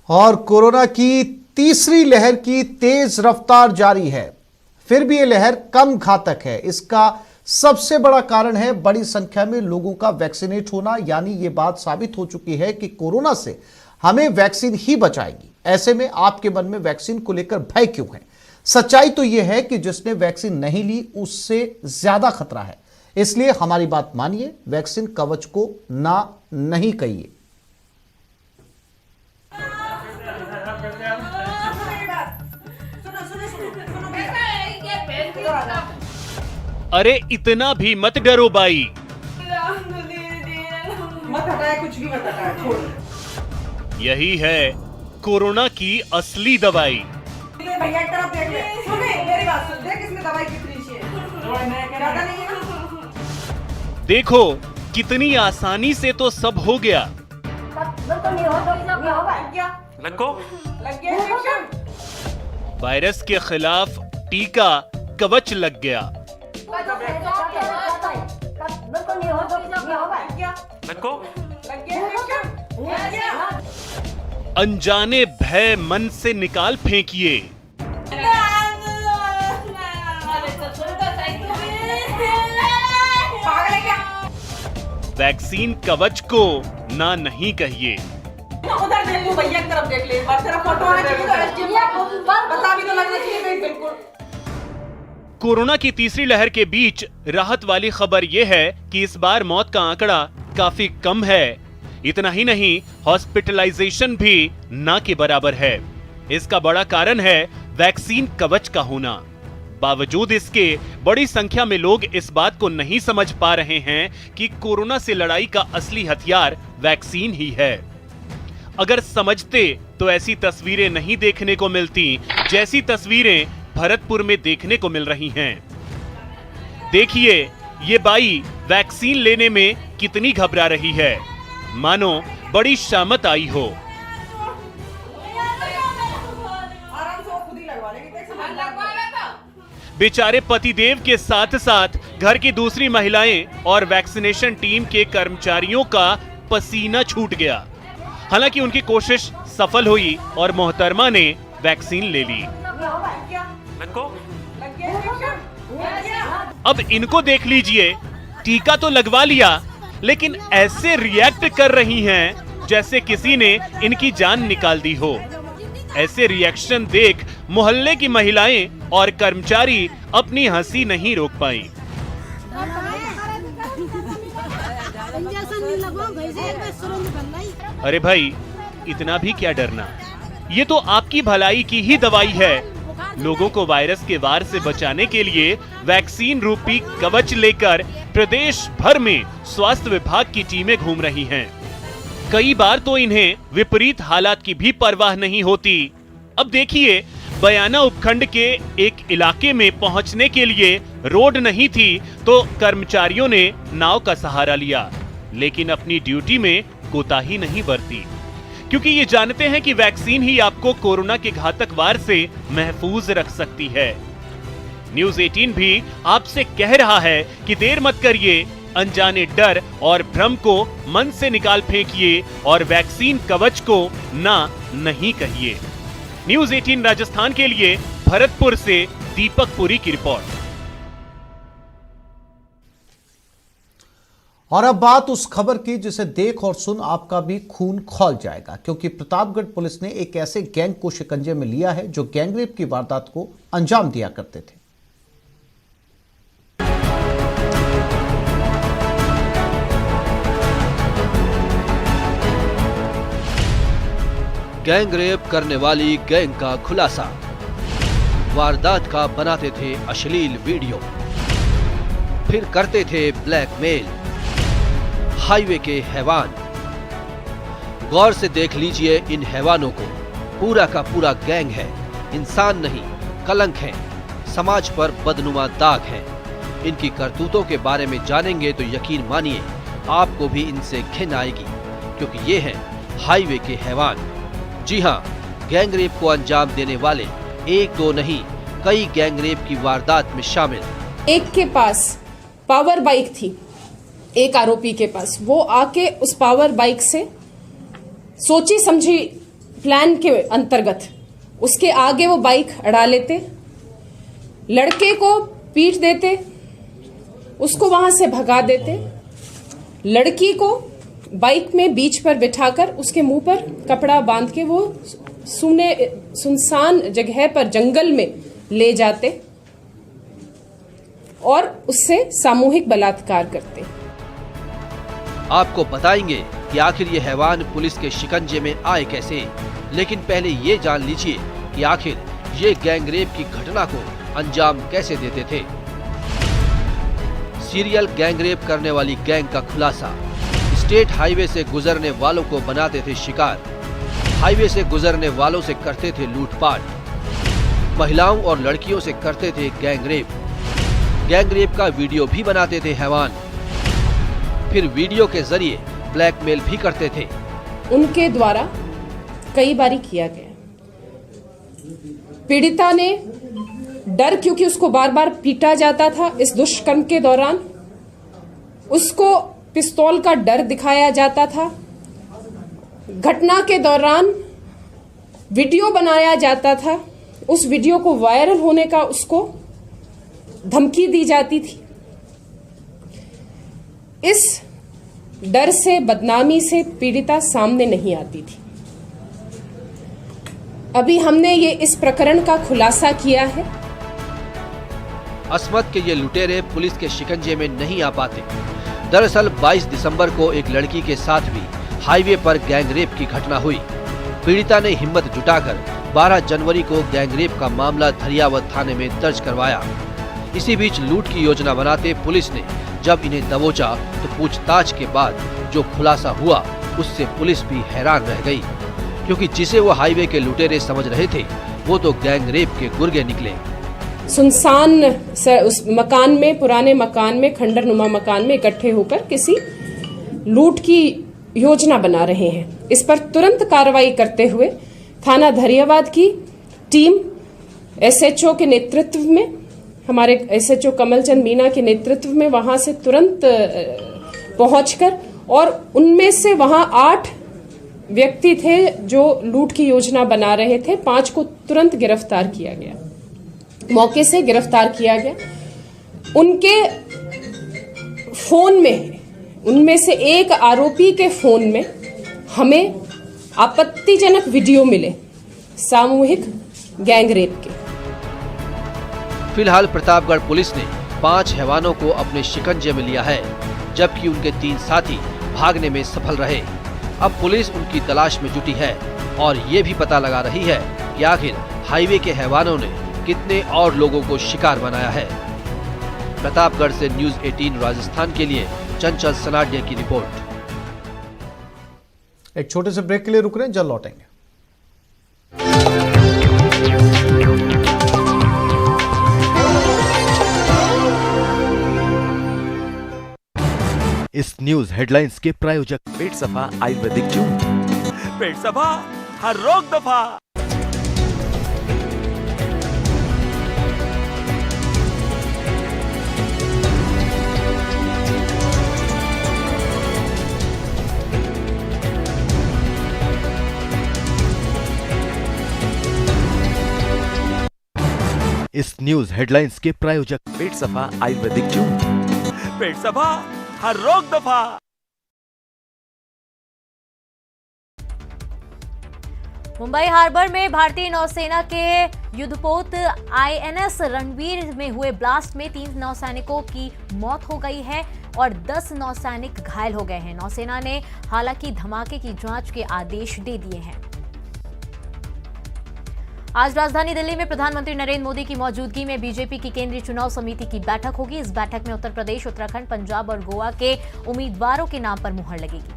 और कोरोना की तीसरी लहर की तेज रफ्तार जारी है। फिर भी ये लहर कम घातक है। इसका सबसे बड़ा कारण है बड़ी संख्या में लोगों का वैक्सीनेट होना। यानी ये बात साबित हो चुकी है कि कोरोना से हमें वैक्सीन ही बचाएगी। ऐसे में आपके मन में वैक्सीन को लेकर भय क्यों है? सच्चाई तो यह है कि जिसने वैक्सीन नहीं ली उससे ज्यादा खतरा है। इसलिए हमारी बात मानिए, वैक्सीन कवच को ना नहीं कहिए। अरे इतना भी मत डरो बाई। मत हटाए, कुछ भी मत हटाए, छोड़। यही है कोरोना की असली दवाई। भैया एक तरफ देख ले, सुने मेरी बात सुन, देख इसमें दवाई कितनी सी है। दवाई मैं ज्यादा नहीं है ना। देखो कितनी आसानी से तो सब हो गया। लग गया इंजेक्शन। वायरस के खिलाफ टीका कवच लग गया। अनजाने भय मन से निकाल फेंकिए। वैक्सीन कवच को ना नहीं कहिए। उधर देख लो, भैया की तरफ देख ले, एक बार तेरा फोटो आना चाहिए तो बता भी तो लगना चाहिए बिल्कुल। कोरोना की तीसरी लहर के बीच राहत वाली खबर यह है कि इस बार मौत का आंकड़ा काफी कम है। इतना ही नहीं, हॉस्पिटलाइजेशन भी ना के बराबर है। इसका बड़ा कारण है वैक्सीन कवच का होना। बावजूद इसके बड़ी संख्या में लोग इस बात को नहीं समझ पा रहे हैं कि कोरोना से लड़ाई का असली हथियार वैक्सीन ही है। अगर समझते तो ऐसी तस्वीरें नहीं देखने को मिलती जैसी तस्वीरें भरतपुर में देखने को मिल रही हैं। देखिए ये बाई वैक्सीन लेने में कितनी घबरा रही है, मानो बड़ी शामत आई हो। बेचारे पतिदेव के साथ साथ घर की दूसरी महिलाएं और वैक्सीनेशन टीम के कर्मचारियों का पसीना छूट गया। हालांकि उनकी कोशिश सफल हुई और मोहतरमा ने वैक्सीन ले ली। अब इनको देख लीजिए, टीका तो लगवा लिया लेकिन ऐसे रिएक्ट कर रही हैं जैसे किसी ने इनकी जान निकाल दी हो। ऐसे रिएक्शन देख मोहल्ले की महिलाएं और कर्मचारी अपनी हंसी नहीं रोक पाई। अरे भाई, इतना भी क्या डरना, ये तो आपकी भलाई की ही दवाई है। लोगों को वायरस के वार से बचाने के लिए वैक्सीन रूपी कवच लेकर प्रदेश भर में स्वास्थ्य विभाग की टीमें घूम रही हैं। कई बार तो इन्हें विपरीत हालात की भी परवाह नहीं होती। अब देखिए, बयाना उपखंड के एक इलाके में पहुंचने के लिए रोड नहीं थी तो कर्मचारियों ने नाव का सहारा लिया, लेकिन अपनी ड्यूटी में कोताही नहीं बरती, क्योंकि ये जानते हैं कि वैक्सीन ही आपको कोरोना के घातक वार से महफूज रख सकती है। न्यूज़ 18 भी आपसे कह रहा है कि देर मत करिए, अनजाने डर और भ्रम को मन से निकाल फेंकिए और वैक्सीन कवच को ना नहीं कहिए। न्यूज़ 18 राजस्थान के लिए भरतपुर से दीपक पुरी की रिपोर्ट। और अब बात उस खबर की जिसे देख और सुन आपका भी खून खौल जाएगा, क्योंकि प्रतापगढ़ पुलिस ने एक ऐसे गैंग को शिकंजे में लिया है जो गैंगरेप की वारदात को अंजाम दिया करते थे। गैंगरेप करने वाली गैंग का खुलासा। वारदात का बनाते थे अश्लील वीडियो, फिर करते थे ब्लैकमेल। हाईवे के हैवान, गौर से देख लीजिए इन हैवानों को। पूरा का पूरा गैंग है, इंसान नहीं कलंक है, समाज पर बदनुमा दाग है। इनकी करतूतों के बारे में जानेंगे तो यकीन मानिए आपको भी इनसे घिन आएगी, क्योंकि ये हैं हाईवे के हैवान। जी हां, गैंगरेप को अंजाम देने वाले एक दो नहीं कई गैंगरेप की वारदात में शामिल। एक के पास पावर बाइक थी, एक आरोपी के पास, वो आके उस पावर बाइक से सोची समझी प्लान के अंतर्गत उसके आगे वो बाइक अड़ा लेते, लड़के को पीट देते, उसको वहां से भगा देते, लड़की को बाइक में बीच पर बिठाकर उसके मुंह पर कपड़ा बांध के वो सुनसान जगह पर जंगल में ले जाते और उससे सामूहिक बलात्कार करते। आपको बताएंगे कि आखिर ये हैवान पुलिस के शिकंजे में आए कैसे, लेकिन पहले ये जान लीजिए कि आखिर ये गैंगरेप की घटना को अंजाम कैसे देते थे। सीरियल गैंगरेप करने वाली गैंग का खुलासा। स्टेट हाईवे से गुजरने वालों को बनाते थे शिकार, हाईवे से गुजरने वालों से करते थे लूटपाट, महिलाओं और लड़कियों से करते थे गैंगरेप, गैंगरेप का वीडियो भी बनाते थे हैवान, फिर वीडियो के जरिए ब्लैकमेल भी करते थे। उनके द्वारा कई बारी किया गया। पीड़िता ने डर, क्योंकि उसको बार बार पीटा जाता था इस दुष्कर्म के दौरान, उसको पिस्तौल का डर दिखाया जाता था। घटना के दौरान वीडियो बनाया जाता था, उस वीडियो को वायरल होने का उसको धमकी दी जाती थी। इस डर से, बदनामी से पीड़िता सामने नहीं आती थी। अभी हमने ये इस प्रकरण का खुलासा किया है। अस्मत के ये लुटेरे पुलिस के शिकंजे में नहीं आ पाते। दरअसल 22 दिसंबर को एक लड़की के साथ भी हाईवे पर गैंगरेप की घटना हुई। पीड़िता ने हिम्मत जुटाकर 12 जनवरी को गैंगरेप का मामला धरियावद थाने में दर्ज करवाया। इसी बीच लूट की योजना बनाते पुलिस ने जब इन्हें दबोचा तो पूछताछ के बाद जो खुलासा हुआ उससे पुलिस भी हैरान रह गई, क्योंकि जिसे वो हाईवे के लुटेरे समझ रहे थे वो तो गैंगरेप के गुर्गे निकले। सुनसान उस मकान में, पुराने मकान में, खंडर नुमा मकान में इकट्ठे होकर किसी लूट की योजना बना रहे हैं। इस पर तुरंत कार्रवाई करते हुए थाना धरियावाद की टीम एसएचओ के नेतृत्व में, हमारे एसएचओ कमलचंद मीना के नेतृत्व में वहां से तुरंत पहुंचकर, और उनमें से वहां 8 व्यक्ति थे जो लूट की योजना बना रहे थे। 5 को तुरंत गिरफ्तार किया गया, मौके से गिरफ्तार किया गया। उनके फोन में, उनमें से एक आरोपी के फोन में हमें आपत्तिजनक वीडियो मिले सामूहिक गैंगरेप के। फिलहाल प्रतापगढ़ पुलिस ने 5 हैवानों को अपने शिकंजे में लिया है, जबकि उनके 3 साथी भागने में सफल रहे। अब पुलिस उनकी तलाश में जुटी है और ये भी पता लगा रही है कि आखिर हाईवे के हैवानों ने कितने और लोगों को शिकार बनाया है। प्रतापगढ़ से न्यूज़ 18 राजस्थान के लिए चंचल सनाडिया की रिपोर्ट। एक छोटे से ब्रेक के लिए रुक रहे हैं, जल्द लौटेंगे। इस न्यूज हेडलाइंस के प्रायोजक पेट सफा आयुर्वेदिक जून, पेट सफा हर रोग दफा। इस न्यूज हेडलाइंस के प्रायोजक पेट सफा आयुर्वेदिक जून, पेट सफा हर रोग दफा। मुंबई हार्बर में भारतीय नौसेना के युद्धपोत आईएनएस रणवीर में हुए ब्लास्ट में 3 नौसैनिकों की मौत हो गई है और 10 नौसैनिक घायल हो गए हैं। नौसेना ने हालांकि धमाके की जांच के आदेश दे दिए हैं। आज राजधानी दिल्ली में प्रधानमंत्री नरेंद्र मोदी की मौजूदगी में बीजेपी की केंद्रीय चुनाव समिति की बैठक होगी। इस बैठक में उत्तर प्रदेश, उत्तराखंड, पंजाब और गोवा के उम्मीदवारों के नाम पर मुहर लगेगी।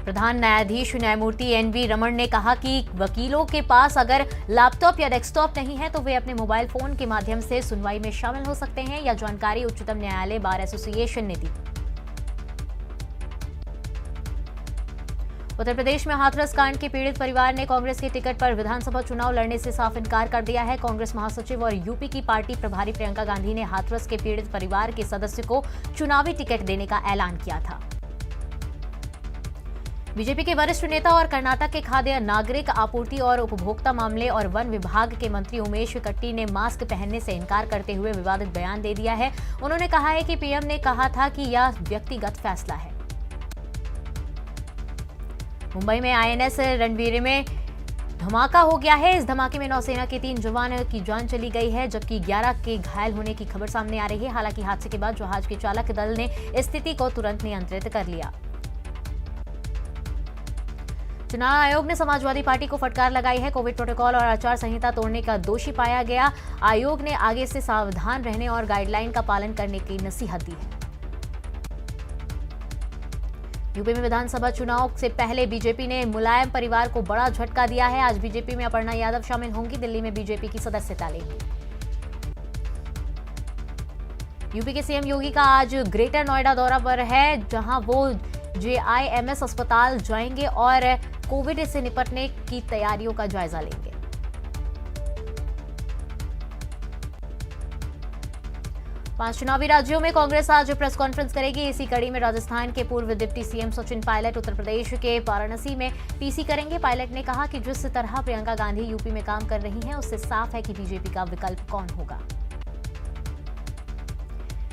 प्रधान न्यायाधीश न्यायमूर्ति एनवी रमन ने कहा कि वकीलों के पास अगर लैपटॉप या डेस्कटॉप नहीं है तो वे अपने मोबाइल फोन के माध्यम से सुनवाई में शामिल हो सकते हैं। यह जानकारी उच्चतम न्यायालय बार एसोसिएशन ने दी। उत्तर प्रदेश में हाथरस कांड के पीड़ित परिवार ने कांग्रेस के टिकट पर विधानसभा चुनाव लड़ने से साफ इनकार कर दिया है। कांग्रेस महासचिव और यूपी की पार्टी प्रभारी प्रियंका गांधी ने हाथरस के पीड़ित परिवार के सदस्य को चुनावी टिकट देने का ऐलान किया था। बीजेपी के वरिष्ठ नेता और कर्नाटक के खाद्य नागरिक आपूर्ति और उपभोक्ता मामले और वन विभाग के मंत्री उमेश कट्टी ने मास्क पहनने से इनकार करते हुए विवादित बयान दे दिया है। उन्होंने कहा है कि पीएम ने कहा था कि यह व्यक्तिगत फैसला है। मुंबई में आईएनएस रणवीर में धमाका हो गया है। इस धमाके में नौसेना के 3 जवान की जान चली गई है, जबकि 11 के घायल होने की खबर सामने आ रही है। हालांकि हादसे के बाद जहाज के चालक दल ने स्थिति को तुरंत नियंत्रित कर लिया। चुनाव आयोग ने समाजवादी पार्टी को फटकार लगाई है। कोविड प्रोटोकॉल और आचार संहिता तोड़ने का दोषी पाया गया। आयोग ने आगे से सावधान रहने और गाइडलाइन का पालन करने की नसीहत दी है। यूपी में विधानसभा चुनाव से पहले बीजेपी ने मुलायम परिवार को बड़ा झटका दिया है। आज बीजेपी में अपर्णा यादव शामिल होंगी। दिल्ली में बीजेपी की सदस्यता लेंगी। यूपी के सीएम योगी का आज ग्रेटर नोएडा दौरा पर है, जहां वो जेआईएमएस अस्पताल जाएंगे और कोविड से निपटने की तैयारियों का जायजा लेंगे। पांच चुनावी राज्यों में कांग्रेस आज प्रेस कॉन्फ्रेंस करेगी। इसी कड़ी में राजस्थान के पूर्व डिप्टी सीएम सचिन पायलट उत्तर प्रदेश के वाराणसी में पीसी करेंगे। पायलट ने कहा कि जिस तरह प्रियंका गांधी यूपी में काम कर रही हैं, उससे साफ है कि बीजेपी का विकल्प कौन होगा।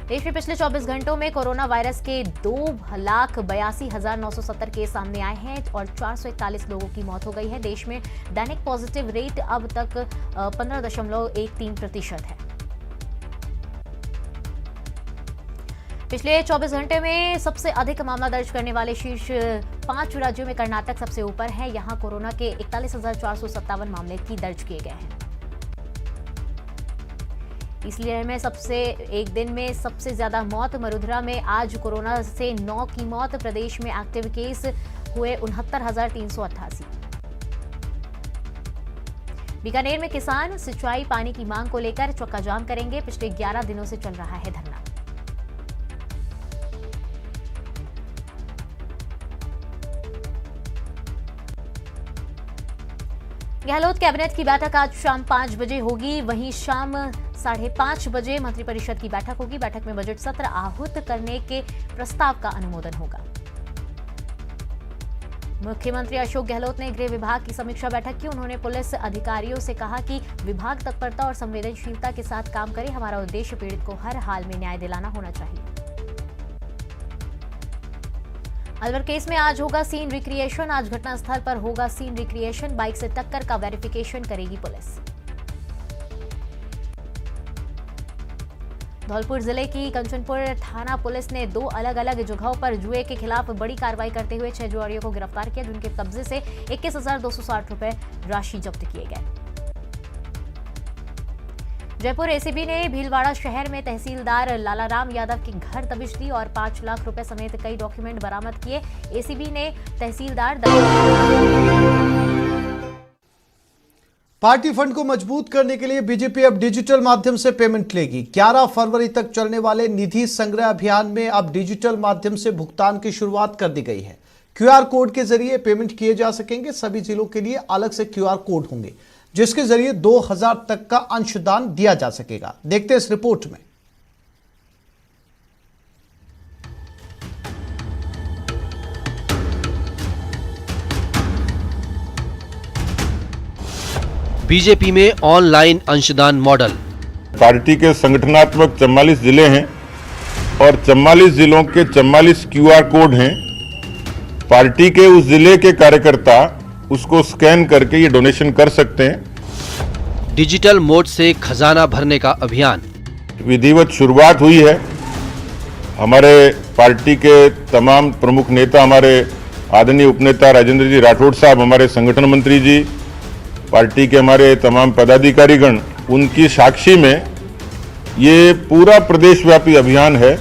देश में पिछले 24 घंटों में कोरोना वायरस के 2,82,970 केस सामने आए हैं और 441 लोगों की मौत हो गई है। देश में दैनिक पॉजिटिव रेट अब तक 15.13% है। पिछले 24 घंटे में सबसे अधिक मामला दर्ज करने वाले शीर्ष 5 राज्यों में कर्नाटक सबसे ऊपर है। यहां कोरोना के 41,457 मामले की दर्ज किए गए हैं। इसलिए में एक दिन में सबसे ज्यादा मौत मरुधरा में आज कोरोना से 9 की मौत। प्रदेश में एक्टिव केस हुए 69,388। बीकानेर में किसान सिंचाई पानी की मांग को लेकर चक्का जाम करेंगे। पिछले 11 दिनों से चल रहा है धरना। गहलोत कैबिनेट की बैठक आज शाम 5 बजे होगी। वहीं शाम 5:30 बजे मंत्रिपरिषद की बैठक होगी। बैठक में बजट सत्र आहूत करने के प्रस्ताव का अनुमोदन होगा। मुख्यमंत्री अशोक गहलोत ने गृह विभाग की समीक्षा बैठक की। उन्होंने पुलिस अधिकारियों से कहा कि विभाग तत्परता और संवेदनशीलता के साथ काम करे। हमारा उद्देश्य पीड़ित को हर हाल में न्याय दिलाना होना चाहिए। अलवर केस में आज होगा सीन रिक्रिएशन। आज घटनास्थल पर होगा सीन रिक्रिएशन। बाइक से टक्कर का वेरिफिकेशन करेगी पुलिस। धौलपुर जिले की कंचनपुर थाना पुलिस ने 2 अलग अलग जगहों पर जुए के खिलाफ बड़ी कार्रवाई करते हुए 6 जुआरियों को गिरफ्तार किया, जिनके कब्जे से 21,260 रुपए राशि जब्त किए गए। जयपुर एसीबी ने भीलवाड़ा शहर में तहसीलदार लालाराम यादव के घर दबिश दी और 5 लाख रुपए समेत कई डॉक्यूमेंट बरामद किए। एसीबी ने तहसीलदार पार्टी फंड को मजबूत करने के लिए बीजेपी अब डिजिटल माध्यम से पेमेंट लेगी। 11 फरवरी तक चलने वाले निधि संग्रह अभियान में अब डिजिटल माध्यम से भुगतान की शुरुआत कर दी गई है। क्यूआर कोड के जरिए पेमेंट किए जा सकेंगे। सभी जिलों के लिए अलग से क्यूआर कोड होंगे, जिसके जरिए 2,000 तक का अंशदान दिया जा सकेगा। देखते हैं इस रिपोर्ट में। बीजेपी में ऑनलाइन अंशदान मॉडल। पार्टी के संगठनात्मक 44 जिले हैं और 44 जिलों के 44 क्यूआर कोड हैं। पार्टी के उस जिले के कार्यकर्ता उसको स्कैन करके ये डोनेशन कर सकते हैं। डिजिटल मोड से खजाना भरने का अभियान विधिवत शुरुआत हुई है। हमारे पार्टी के तमाम प्रमुख नेता, हमारे आदरणीय उपनेता राजेंद्र जी राठौड़ साहब, हमारे संगठन मंत्री जी, पार्टी के हमारे तमाम पदाधिकारीगण, उनकी साक्षी में ये पूरा प्रदेशव्यापी अभियान है।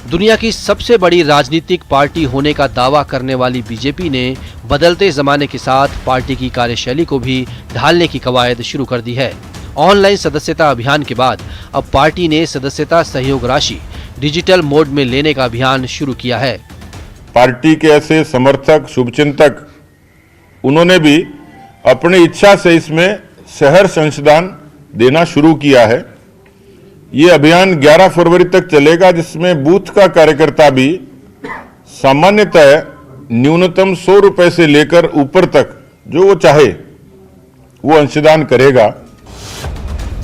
दुनिया की सबसे बड़ी राजनीतिक पार्टी होने का दावा करने वाली बीजेपी ने बदलते जमाने के साथ पार्टी की कार्यशैली को भी ढालने की कवायद शुरू कर दी है। ऑनलाइन सदस्यता अभियान के बाद अब पार्टी ने सदस्यता सहयोग राशि डिजिटल मोड में लेने का अभियान शुरू किया है। पार्टी के ऐसे समर्थक, शुभचिंतक, उन्होंने भी अपनी इच्छा से इसमें सहर्ष अंशदान देना शुरू किया है। ये अभियान 11 फरवरी तक चलेगा, जिसमें बूथ का कार्यकर्ता भी सामान्यतः न्यूनतम 100 रुपए से लेकर ऊपर तक जो वो चाहे वो अंशदान करेगा।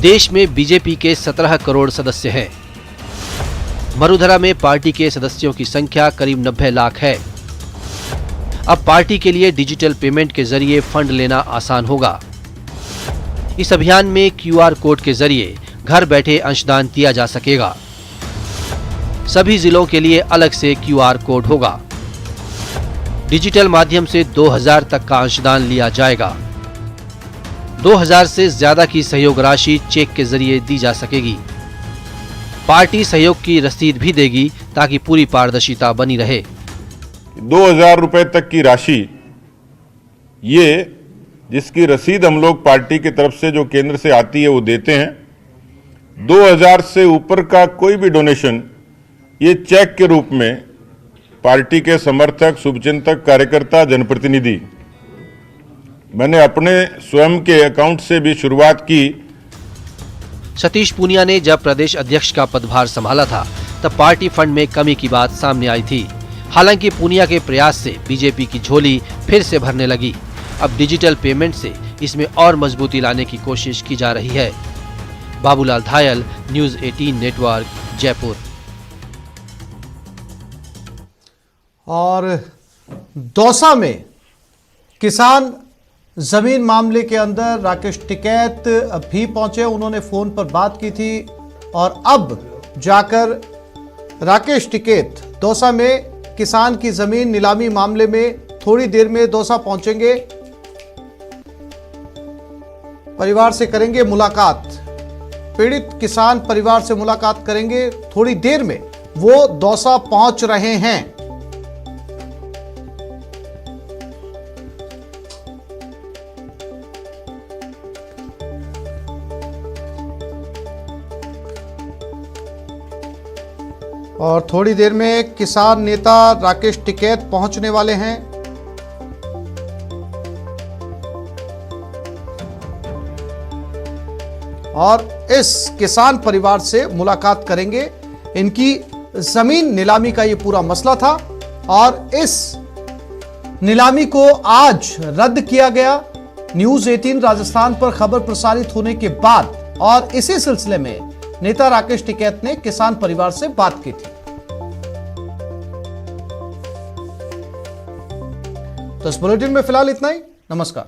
देश में बीजेपी के 17 करोड़ सदस्य हैं। मरुधरा में पार्टी के सदस्यों की संख्या करीब 90 लाख है। अब पार्टी के लिए डिजिटल पेमेंट के जरिए फंड लेना आसान होगा। इस अभियान में QR कोड के जरिए घर बैठे अंशदान दिया जा सकेगा। सभी जिलों के लिए अलग से QR कोड होगा। डिजिटल माध्यम से 2000 तक का अंशदान लिया जाएगा। 2000 से ज्यादा की सहयोग राशि चेक के जरिए दी जा सकेगी। पार्टी सहयोग की रसीद भी देगी ताकि पूरी पारदर्शिता बनी रहे। 2000 रुपए तक की राशि, ये जिसकी रसीद हम लोग पार्टी की तरफ से जो केंद्र से आती है वो देते हैं। 2000 से ऊपर का कोई भी डोनेशन ये चेक के रूप में पार्टी के समर्थक, शुभचिंतक, कार्यकर्ता, जनप्रतिनिधि, मैंने अपने स्वयं के अकाउंट से भी शुरुआत की। सतीश पूनिया ने जब प्रदेश अध्यक्ष का पदभार संभाला था तब पार्टी फंड में कमी की बात सामने आई थी। हालांकि पूनिया के प्रयास से बीजेपी की झोली फिर से भरने लगी। अब डिजिटल पेमेंट से इसमें और मजबूती लाने की कोशिश की जा रही है। Babulal धायल, news 18 network, Jaipur. और दौसा में किसान जमीन मामले के अंदर राकेश टिकैत भी पहुंचे। उन्होंने फोन पर बात की थी और अब जाकर राकेश टिकैत दौसा में किसान की जमीन नीलामी मामले में थोड़ी देर में दौसा पहुंचेंगे। परिवार से करेंगे मुलाकात। पीड़ित किसान परिवार से मुलाकात करेंगे। थोड़ी देर में वो दौसा पहुंच रहे हैं। और थोड़ी देर में किसान नेता राकेश टिकैत पहुंचने वाले हैं। और इस किसान परिवार से मुलाकात करेंगे। इनकी जमीन नीलामी का ये पूरा मसला था और इस नीलामी को आज रद्द किया गया। न्यूज़ 18 राजस्थान पर खबर प्रसारित होने के बाद और इसी सिलसिले में नेता राकेश टिकैत ने किसान परिवार से बात की थी। तो इस बुलेटिन में फिलहाल इतना ही। नमस्कार।